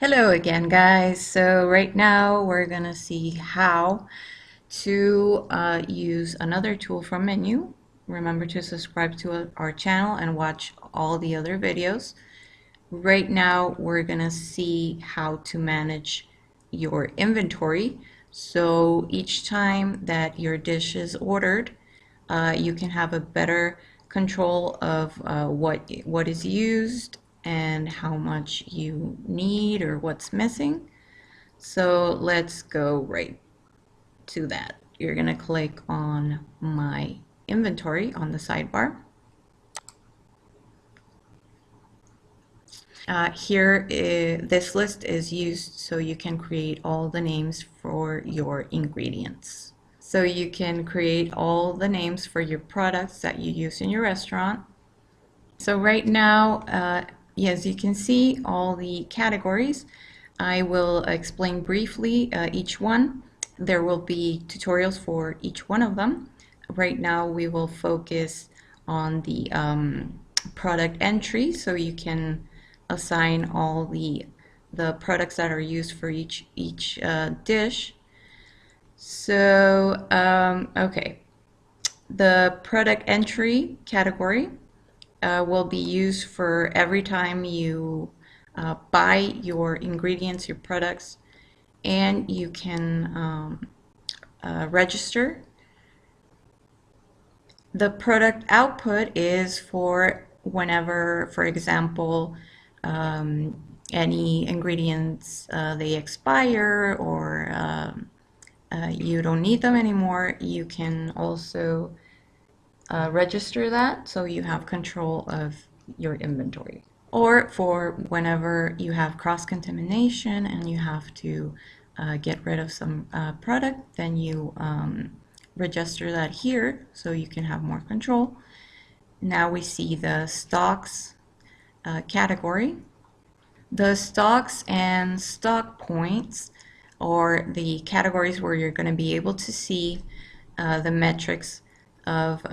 Hello again, guys. So right now we're gonna see how to use another tool from Meniuu. Remember to subscribe to our channel and watch all the other videos. Right now we're gonna see how to manage your inventory. So each time that your dish is ordered, you can have a better control of what is used and how much you need or what's missing. So let's go right to that. You're gonna click on my inventory on the sidebar. This list is used so you can create all the names for your ingredients. So you can create all the names for your products that you use in your restaurant. So right now, as you can see, all the categories. I will explain briefly each one. There will be tutorials for each one of them. Right now we will focus on the product entry, so you can assign all the products that are used for each dish. So okay, the product entry category will be used for every time you buy your ingredients, your products, and you can register. The product output is for whenever, for example, any ingredients they expire or you don't need them anymore. You can also register that so you have control of your inventory. Or for whenever you have cross-contamination and you have to get rid of some product, then you register that here so you can have more control. Now we see the stocks category. The stocks and stock points are the categories where you're going to be able to see the metrics of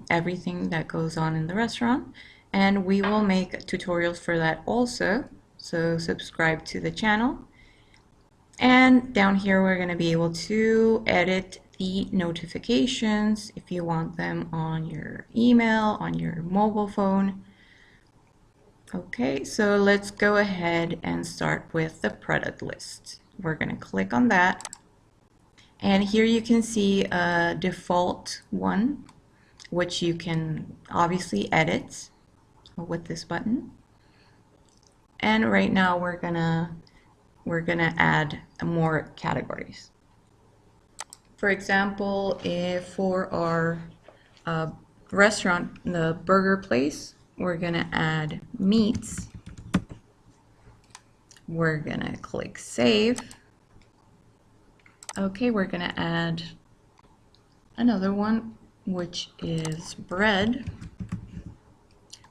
everything that goes on in the restaurant, and we will make tutorials for that also, so subscribe to the channel. And down here we're going to be able to edit the notifications if you want them on your email, on your mobile phone. Okay, so let's go ahead and start with the product list. We're going to click on that. And here you can see a default one, which you can obviously edit with this button. And right now we're gonna add more categories. For example, if for our restaurant, the burger place, we're gonna add meats. We're gonna click save. Okay, we're gonna add another one, which is bread.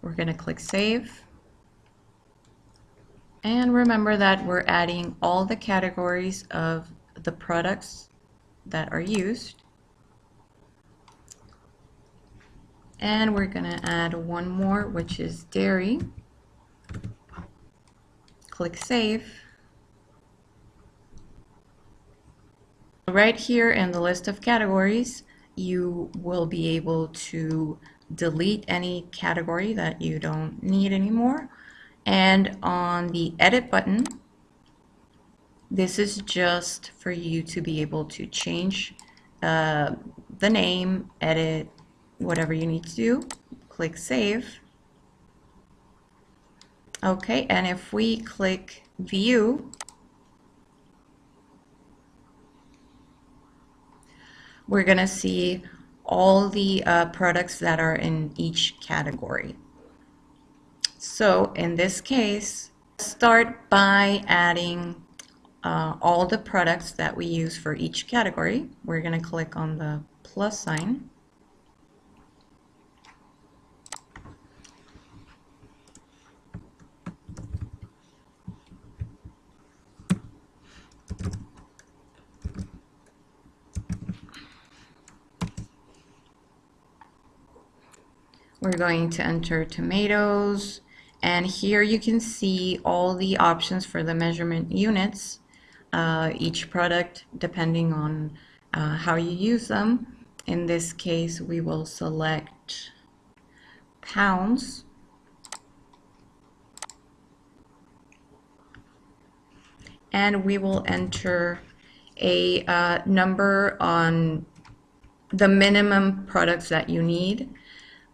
We're gonna click save. And remember that we're adding all the categories of the products that are used. And we're gonna add one more, which is dairy. Click save. Right here in the list of categories, you will be able to delete any category that you don't need anymore. And on the edit button, this is just for you to be able to change the name, edit, whatever you need to do. Click save. Okay, and if we click view, we're going to see all the products that are in each category. So in this case, start by adding all the products that we use for each category. We're going to click on the plus sign. We're going to enter tomatoes, And here you can see all the options for the measurement units, each product depending on how you use them. In this case, we will select pounds. And we will enter a number on the minimum products that you need.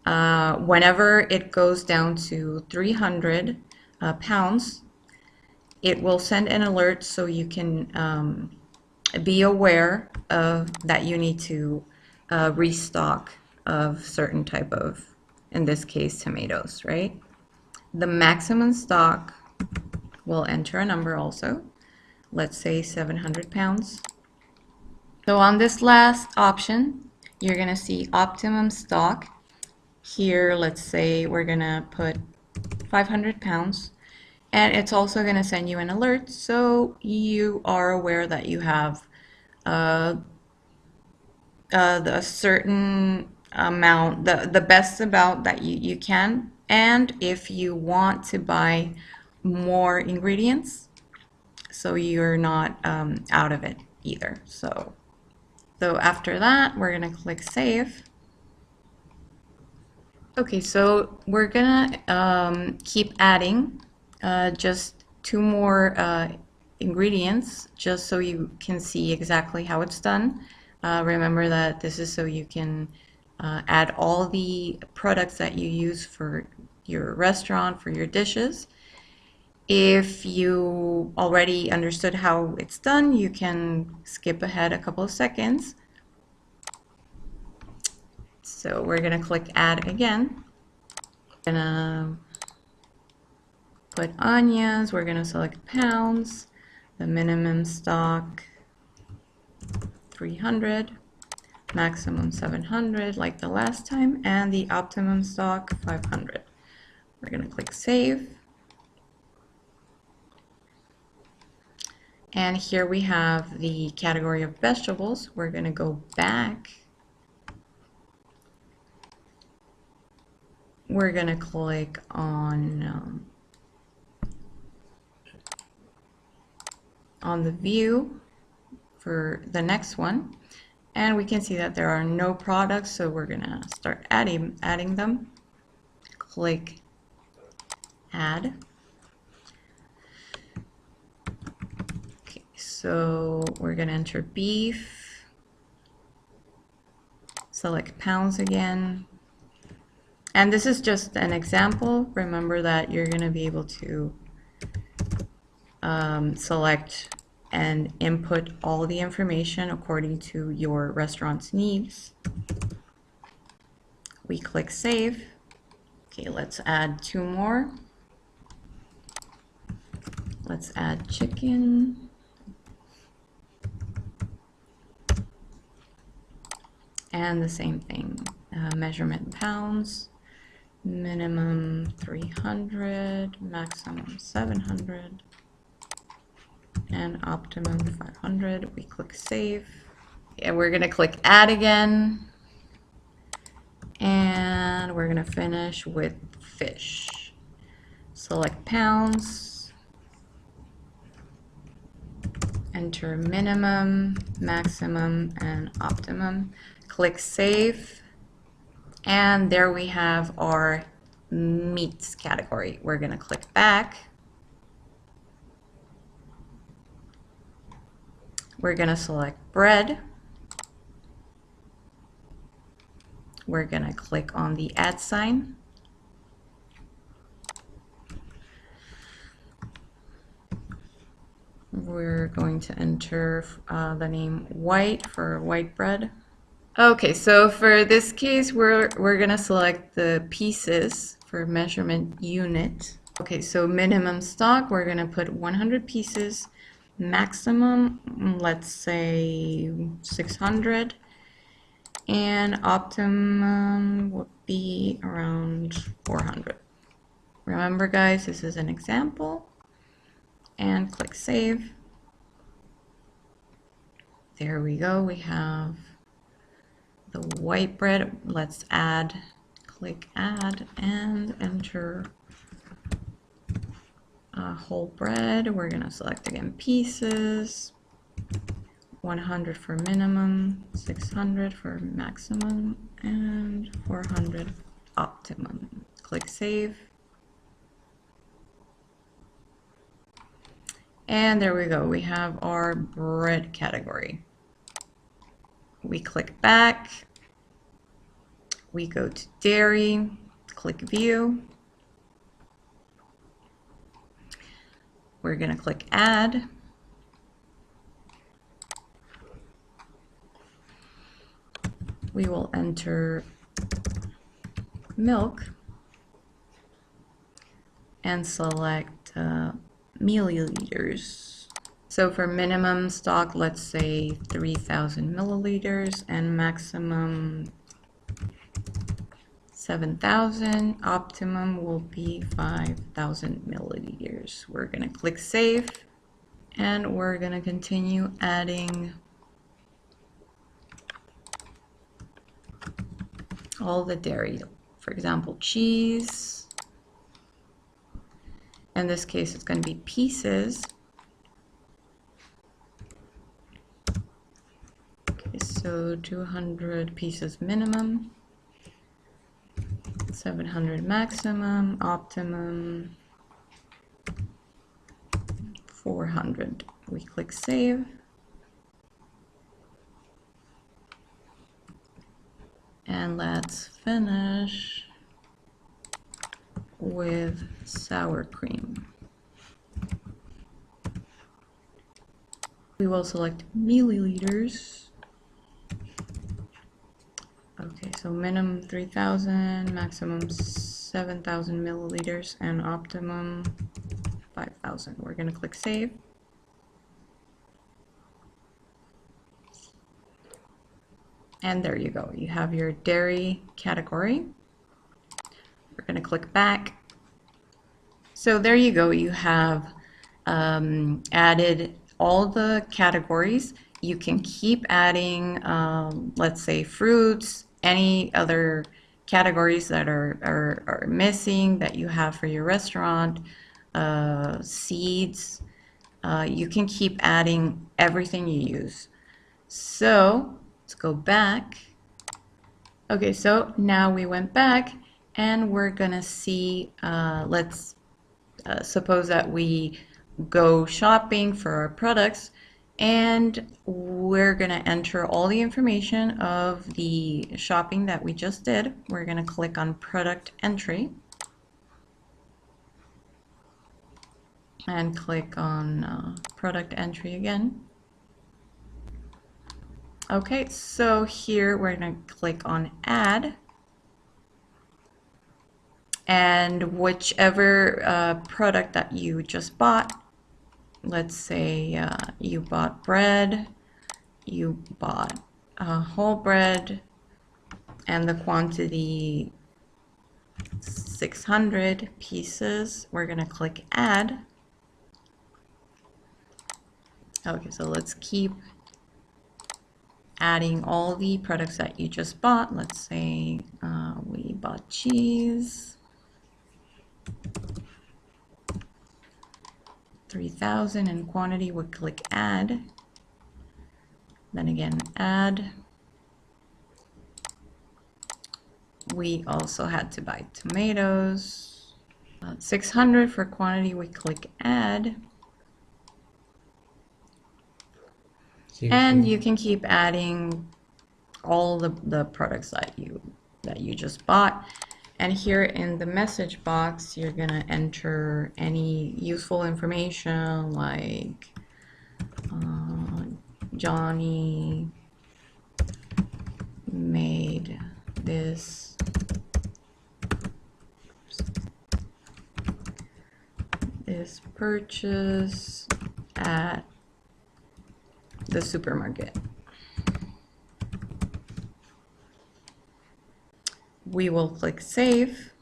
Whenever it goes down to 300 pounds, it will send an alert so you can be aware of that you need to restock of certain type of, in this case, tomatoes, right? The maximum stock will enter a number also. Let's say 700 pounds. So on this last option, you're gonna see optimum stock. Here, let's say we're gonna put 500 pounds, and it's also gonna send you an alert so you are aware that you have a certain amount, the best amount that you can. And if you want to buy more ingredients, so you're not out of it either. So after that, we're gonna click save. Okay, so we're gonna keep adding just 2 more ingredients just so you can see exactly how it's done. Remember that this is so you can add all the products that you use for your restaurant, for your dishes. If you already understood how it's done, you can skip ahead a couple of seconds. So we're going to click add again. We're going to put onions. We're going to select pounds. The minimum stock 300, maximum 700 like the last time, and the optimum stock 500. We're going to click save. And here we have the category of vegetables. We're going to go back. We're going to click on the view for the next one, and we can see that there are no products, so we're going to start adding them. Click add. Okay, so we're going to enter beef, select pounds again. And this is just an example. Remember that you're going to be able to select and input all the information according to your restaurant's needs. We click save. Okay, let's add 2 more. Let's add chicken. And the same thing, measurement pounds. Minimum 300, maximum 700, and optimum 500. We click save. And we're going to click add again. And we're going to finish with fish. Select pounds. Enter minimum, maximum, and optimum. Click save. And there we have our meats category. We're going to click back. We're going to select bread. We're going to click on the add sign. We're going to enter the name white for white bread. Okay, so for this case, we're going to select the pieces for measurement unit. Okay, so minimum stock, we're going to put 100 pieces. Maximum, let's say 600. And optimum would be around 400. Remember, guys, this is an example. And click save. There we go. We have the white bread. Let's add, click add, and enter Whole bread, we're gonna select again pieces, 100 for minimum, 600 for maximum, and 400 optimum. Click save. And there we go, we have our bread category. We click back, we go to dairy, click view. We're gonna click add. We will enter milk and select milliliters. So for minimum stock, let's say 3,000 milliliters and maximum 7,000. Optimum will be 5,000 milliliters. We're gonna click save and we're gonna continue adding all the dairy. For example, cheese. In this case, it's going to be pieces. Okay, so 200 pieces minimum, 700 maximum, optimum 400. We click save. And let's finish with sour cream. We will select milliliters. Okay, so minimum 3,000, maximum 7,000 milliliters, and optimum 5,000. We're going to click save. And there you go. You have your dairy category. We're going to click back. So there you go. You have added all the categories. You can keep adding, let's say, fruits, any other categories that are missing that you have for your restaurant, seeds. You can keep adding everything you use. So let's go back. Okay, so now we went back and we're gonna see, let's suppose that we go shopping for our products and we're gonna enter all the information of the shopping that we just did. We're gonna click on product entry and click on product entry again. Okay, so here we're going to click on add, and whichever product that you just bought, let's say you bought bread, you bought whole bread, and the quantity 600 pieces, we're going to click add. Okay, so let's keep adding all the products that you just bought. Let's say we bought cheese, 3,000 in quantity. We'll click add, then again add. We also had to buy tomatoes, 600 for quantity. We click add. And you can keep adding all the products that you just bought. And here in the message box, you're gonna enter any useful information like Johnny made this purchase at the supermarket. We will click save.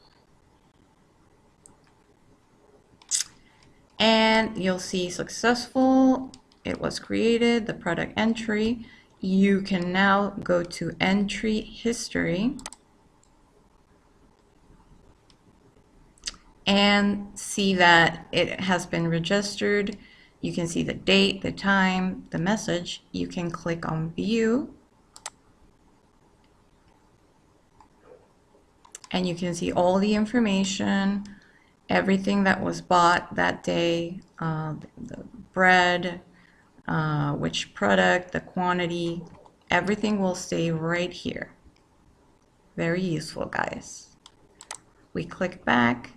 And you'll see successful. It was created, the product entry. You can now go to entry history. and see that it has been registered. You can see the date, the time, the message. You can click on view and you can see all the information, everything that was bought that day, the bread, which product, the quantity, everything will stay right here. Very useful, guys. We click back.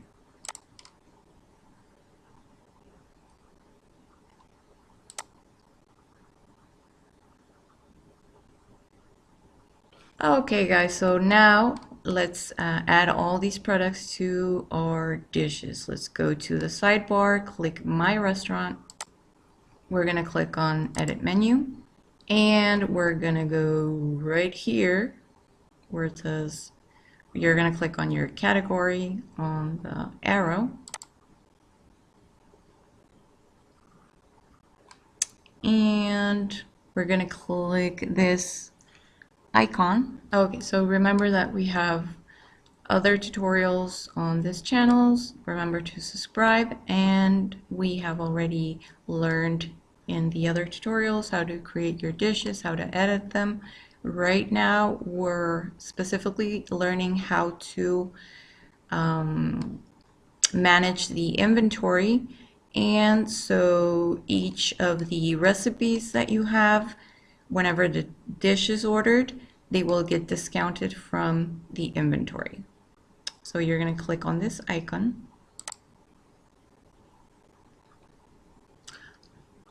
Okay, guys, so now let's add all these products to our dishes. Let's go to the sidebar, click My Restaurant. We're going to click on Edit Menu, and we're going to go right here where it says you're going to click on your category on the arrow. And we're going to click this icon. Okay, so remember that we have other tutorials on this channel. Remember to subscribe, and we have already learned in the other tutorials how to create your dishes, how to edit them. Right now we're specifically learning how to manage the inventory, and so each of the recipes that you have, whenever the dish is ordered, they will get discounted from the inventory. So you're going to click on this icon.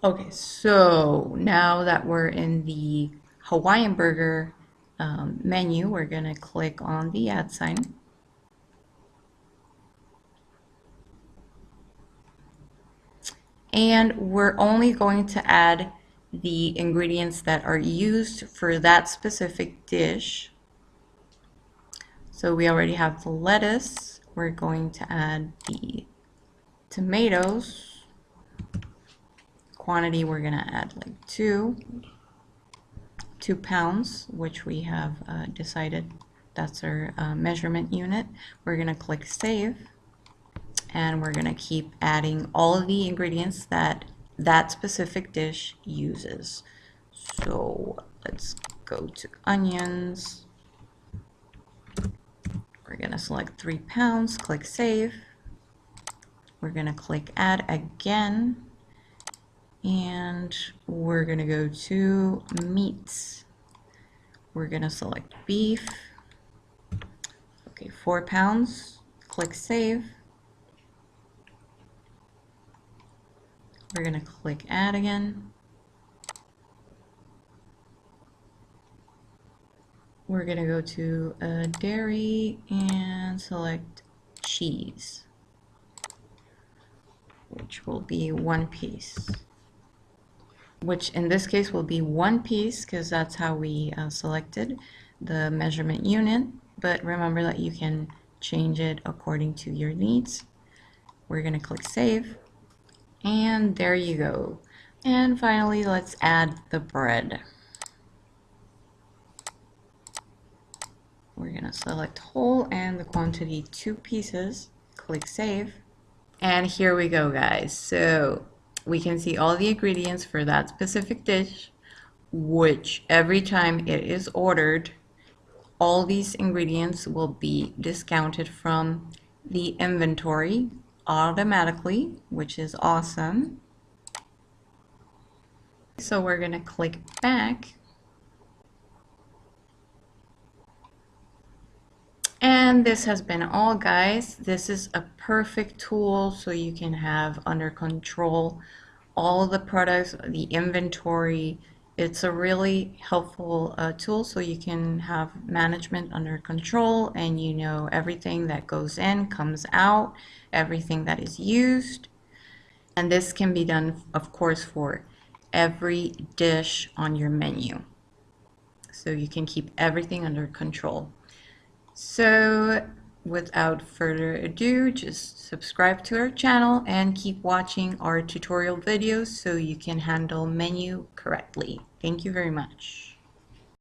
Okay, so now that we're in the Hawaiian burger menu, we're going to click on the add sign. And we're only going to add the ingredients that are used for that specific dish. So we already have the lettuce. We're going to add the tomatoes. Quantity, we're going to add like 2 pounds, which we have decided that's our measurement unit. We're going to click save, and we're going to keep adding all of the ingredients that that specific dish uses. So let's go to onions. We're going to select 3 pounds, click save. We're going to click add again, and we're going to go to meats. We're going to select beef. Okay, 4 pounds, click save. We're going to click add again. We're going to go to dairy and select cheese, which will be 1 piece. Which in this case will be 1 piece because that's how we selected the measurement unit. But remember that you can change it according to your needs. We're going to click save, and there you go. And finally, let's add the bread. We're going to select whole and the quantity 2 pieces, click save, and here we go, guys. So we can see all the ingredients for that specific dish, which every time it is ordered, all these ingredients will be discounted from the inventory automatically, which is awesome. So we're going to click back. And this has been all, guys. This is a perfect tool so you can have under control all the products, the inventory. It's a really helpful tool so you can have management under control, and you know everything that goes in, comes out, everything that is used. And this can be done, of course, for every dish on your menu. So you can keep everything under control. So without further ado, just subscribe to our channel and keep watching our tutorial videos so you can handle Meniuu correctly. Thank you very much.